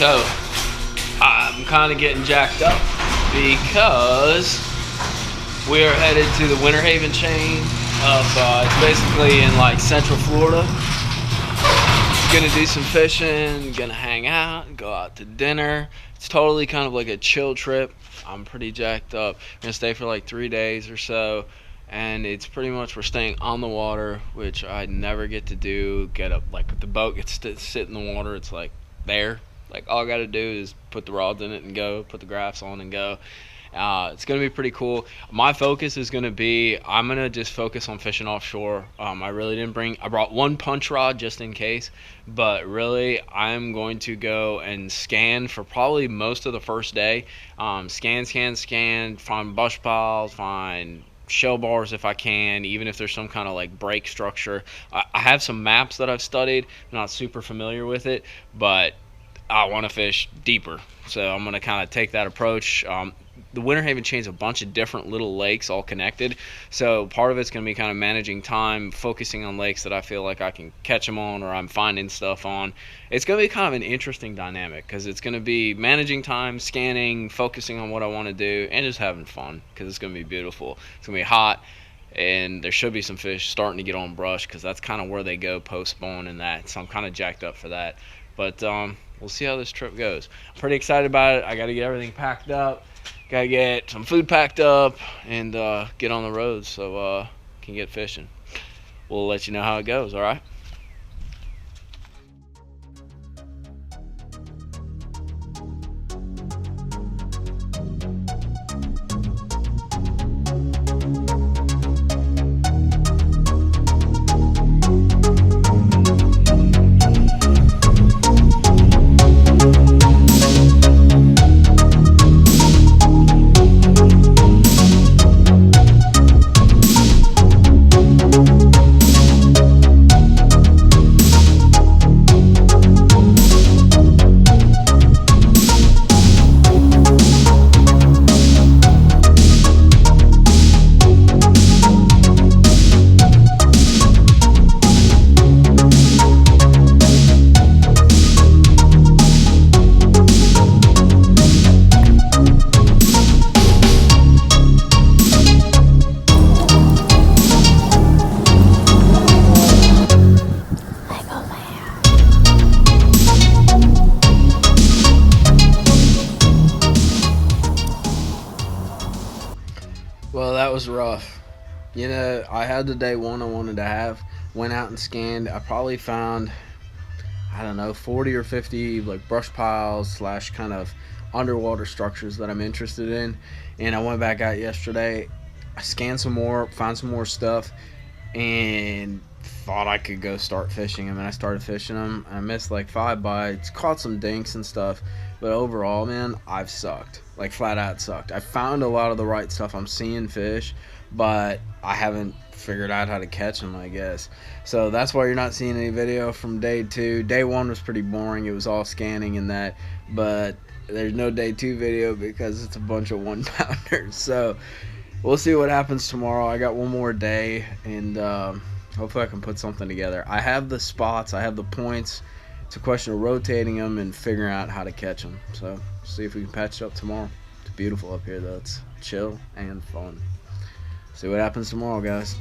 So I'm kind of getting jacked up because we're headed to the Winter Haven chain of it's basically in like Central Florida. Gonna do some fishing, gonna hang out, go out to dinner. It's totally kind of like a chill trip. I'm pretty jacked up. We're gonna stay for like 3 days or so, and it's pretty much we're staying on the water, which I never get to do. Get up, like the boat gets to sit in the water. It's like there. Like all I gotta do is put the rods in it and go, put the graphs on and go. It's going to be pretty cool. My focus is going to be, I'm going to just focus on fishing offshore. I brought one punch rod just in case, but really I'm going to go and scan for probably most of the first day. Scan, find brushpiles, find shellbars if I can, even if there's some kind of like break structure. I have some maps that I've studied. I'm not super familiar with it, but I want to fish deeper. So I'm going to kind of take that approach. The Winter Haven chain's a bunch of different little lakes all connected, so part of it's going to be kind of managing time, focusing on lakes that I feel like I can catch them on or I'm finding stuff on. It's going to be kind of an interesting dynamic because it's going to be managing time, scanning, focusing on what I want to do, and just having fun because it's going to be beautiful. It's going to be hot, and there should be some fish starting to get on brush because that's kind of where they go post-spawn and that, so I'm kind of jacked up for that. But we'll see how this trip goes. I'm pretty excited about it. I got to get everything packed up. Gotta get some food packed up and get on the road so can get fishing. We'll let you know how it goes, all right? Well, that was rough. You know, I had the day one I wanted to have. Went out and scanned. I probably found, I don't know, 40 or 50 like brush piles slash kind of underwater structures that I'm interested in. And I went back out yesterday. I scanned some more, found some more stuff, and thought I could go start fishing them. And I started fishing them. I missed like 5 bites, caught some dinks and stuff. But overall, man, I've sucked. Like, flat out sucked. I found a lot of the right stuff. I'm seeing fish, but I haven't figured out how to catch them, I guess. So that's why you're not seeing any video from day 2. Day 1 was pretty boring. It was all scanning and that. But there's no day 2 video because it's a bunch of 1-pounders. So we'll see what happens tomorrow. I got one more day, and hopefully I can put something together. I have the spots. I have the points. It's a question of rotating them and figuring out how to catch them. So see if we can patch it up tomorrow. It's beautiful up here, though. It's chill and fun. See what happens tomorrow, guys.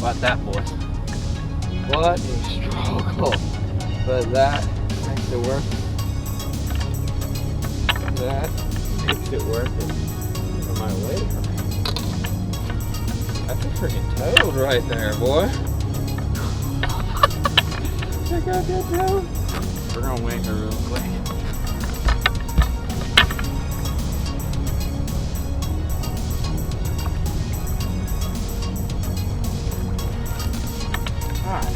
about that, boys? What a struggle. But that makes it worth it. That makes it worth it for my weight. That's a freaking toad right there, boy. Check out that toad. We're gonna weigh her real quick. Alright.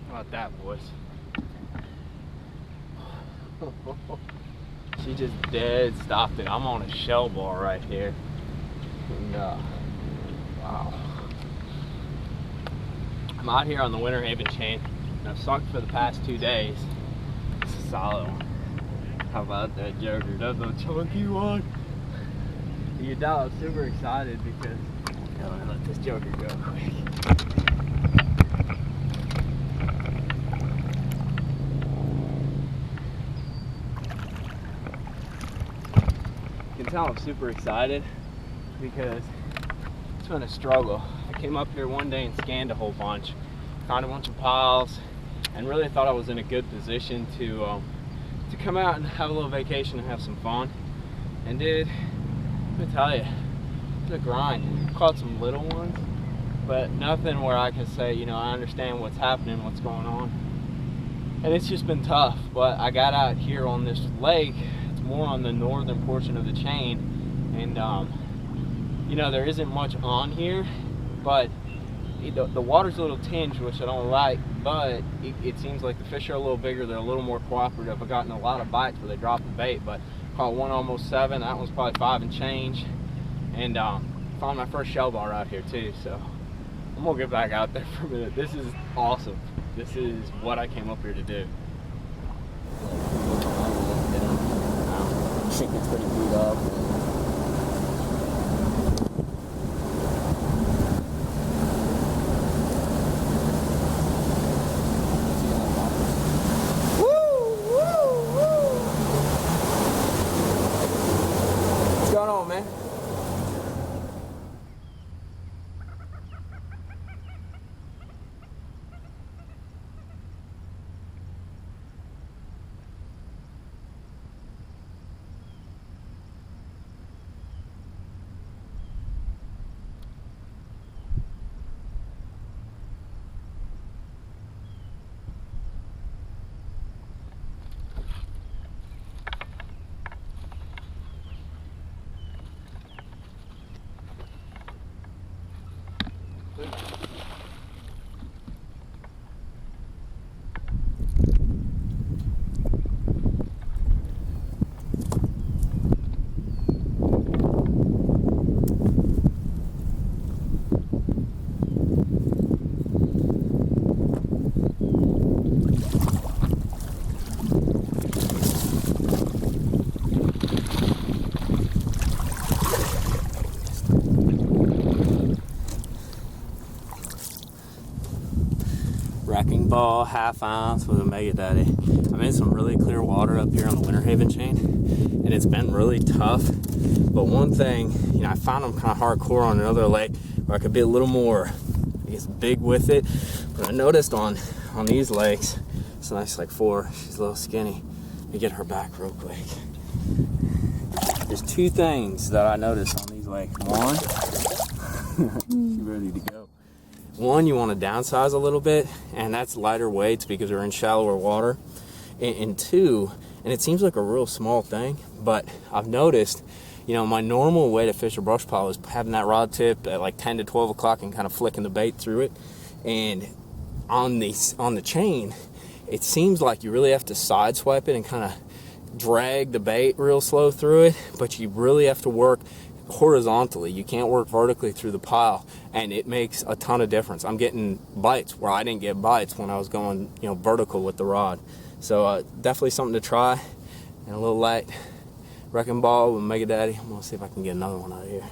How about that, boys? She just dead stopped it. I'm on a shell bar right here. And, wow. I'm out here on the Winter Haven chain, and I've sucked for the past 2 days. It's a solid one. How about that joker? That's a chunky one. You can tell I'm super excited because I'm gonna let this joker go quick. You can tell I'm super excited because it's been a struggle. I came up here one day and scanned a whole bunch, found a bunch of piles, and really thought I was in a good position to come out and have a little vacation and have some fun. And dude, let me tell you, it's a grind. I caught some little ones, but nothing where I can say, you know, I understand what's happening, what's going on. And it's just been tough, but I got out here on this lake. It's more on the northern portion of the chain, and you know, there isn't much on here, but the water's a little tinged, which I don't like, but it seems like the fish are a little bigger, they're a little more cooperative. I've gotten a lot of bites where they drop the bait, but caught one almost 7, that one's probably 5 and change, and found my first shell bar out here too, so I'm gonna get back out there for a minute. This is awesome. This is what I came up here to do. Chicken's pretty beat up. What's going on, man? Wrecking ball, 1/2 ounce with a Mega Daddy. I made some really clear water up here on the Winter Haven chain, and it's been really tough. But one thing, you know, I found them kind of hardcore on another lake where I could be a little more, I guess, big with it. But I noticed on these lakes, it's a nice like 4. She's a little skinny. Let me get her back real quick. There's 2 things that I noticed on these lakes. One, she's ready to go. one, you want to downsize a little bit, and that's lighter weights because we're in shallower water. And two, and it seems like a real small thing, but I've noticed, you know, my normal way to fish a brush pile is having that rod tip at like 10 to 12 o'clock and kind of flicking the bait through it. And on the chain, it seems like you really have to side swipe it and kind of drag the bait real slow through it, but you really have to work horizontally. You can't work vertically through the pile, and it makes a ton of difference. I'm getting bites where I didn't get bites when I was going, you know, vertical with the rod. So definitely something to try. And a little light wrecking ball with Mega Daddy. I'm gonna see if I can get another one out of here.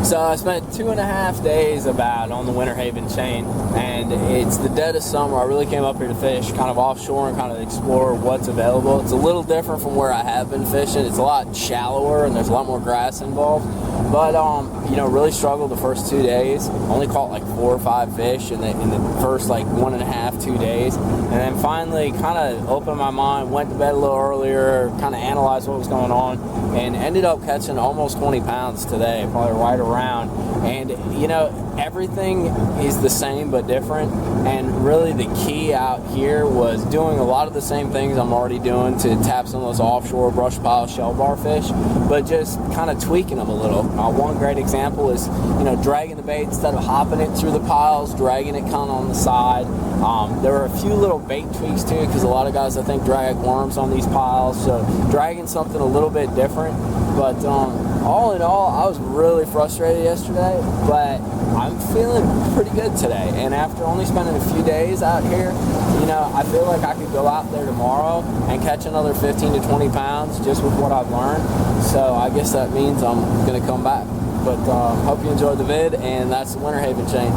So I spent 2.5 days about on the Winter Haven chain, and it's the dead of summer. I really came up here to fish kind of offshore and kind of explore what's available. It's a little different from where I have been fishing. It's a lot shallower and there's a lot more grass involved. But you know, really struggled the first 2 days. Only caught like 4 or 5 fish in the first like 1.5, 2 days, and then finally kind of opened my mind, went to bed a little earlier, kind of analyzed what was going on, and ended up catching almost 20 pounds today, probably right around. And you know, everything is the same but different, and really the key out here was doing a lot of the same things I'm already doing to tap some of those offshore brush pile shell bar fish, but just kind of tweaking them a little. One great example is, you know, dragging the bait instead of hopping it through the piles, dragging it kind of on the side. There were a few little bait tweaks too, because a lot of guys I think drag worms on these piles, so dragging something a little bit different. But all in all, I was really frustrated yesterday, but I'm feeling pretty good today. And after only spending a few days out here, you know, I feel like I could go out there tomorrow and catch another 15 to 20 pounds just with what I've learned. So I guess that means I'm going to come back. But hope you enjoyed the vid, and that's the Winter Haven chain.